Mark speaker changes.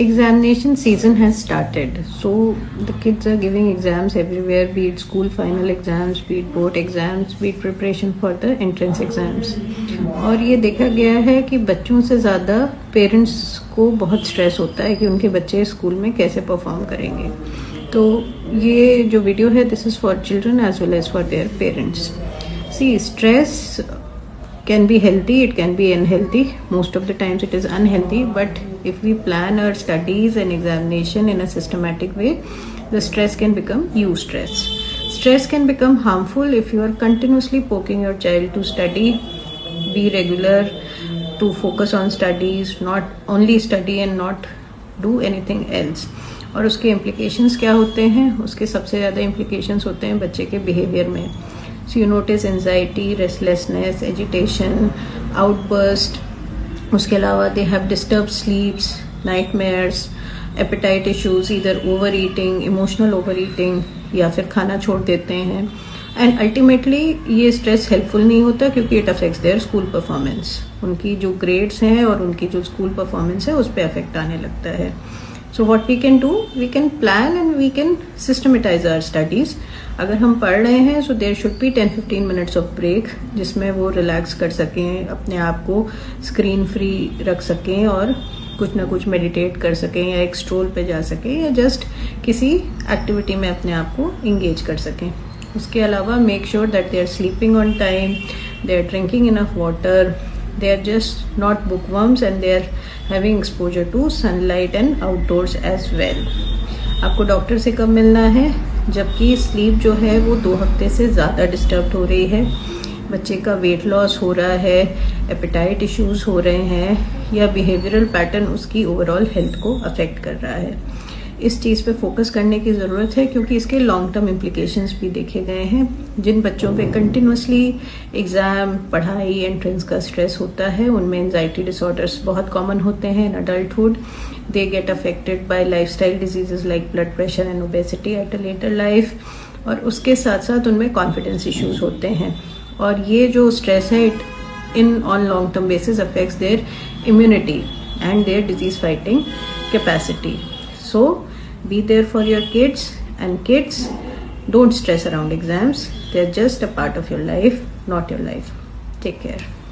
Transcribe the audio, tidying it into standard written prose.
Speaker 1: Examination season has started, so the kids are giving exams everywhere, be it school final exams, be it board exams, be it preparation for the entrance exams. और ये देखा गया है कि बच्चों से ज़्यादा पेरेंट्स को बहुत स्ट्रेस होता है कि उनके बच्चे स्कूल में कैसे परफॉर्म करेंगे. तो ये जो वीडियो है, this is for children as well as for their parents. See, stress can be healthy, it can be unhealthy. Most of the times it is unhealthy, but if we plan our studies and examination in a systematic way, the stress can become eustress. Stress can become harmful if you are continuously poking your child to study, be regular, to focus on studies, not only study and not do anything else. और उसके implications क्या होते हैं? उसके सबसे ज़्यादा implications होते हैं बच्चे के behavior में. So you notice anxiety, restlessness, agitation, outburst. उसके अलावा they have disturbed sleeps, nightmares, appetite issues, either overeating, emotional overeating, या फिर खाना छोड़ देते हैं. And ultimately ये stress helpful नहीं होता क्योंकि it affects their school performance. उनकी जो grades हैं और उनकी जो school performance है उस पर effect आने लगता है. So what we can do, we can plan and we can systematize our studies. अगर हम पढ़ रहे हैं so there should be 10-15 minutes of break जिसमें वो relax कर सकें, अपने आप को screen free रख सकें और कुछ ना कुछ meditate कर सकें या एक stroll पे जा सकें या just किसी activity में अपने आप को engage कर सकें. उसके अलावा make sure that they are sleeping on time, they are drinking enough water, they are just not bookworms and they are having exposure to sunlight and outdoors as well. आपको doctor से कब मिलना है? जबकि स्लीप जो है वो 2 हफ्ते से ज़्यादा डिस्टर्ब हो रही है, बच्चे का वेट लॉस हो रहा है, एपेटाइट इश्यूज हो रहे हैं या बिहेवियरल पैटर्न उसकी ओवरऑल हेल्थ को अफेक्ट कर रहा है. इस चीज़ पे फोकस करने की ज़रूरत है क्योंकि इसके लॉन्ग टर्म इम्प्लिकेशंस भी देखे गए हैं. जिन बच्चों पे कंटिन्यूसली एग्ज़ाम, पढ़ाई, एंट्रेंस का स्ट्रेस होता है उनमें एंजाइटी डिसऑर्डर्स बहुत कॉमन होते हैं in adulthood. They get affected by lifestyle diseases like blood pressure and obesity at a later life. और उसके साथ साथ उनमें कॉन्फिडेंस इश्यूज होते हैं. और ये जो स्ट्रेस है it in on long term basis affects their immunity and their disease fighting capacity. So be there for your kids, and kids, don't stress around exams. They're just a part of your life, not your life. Take care.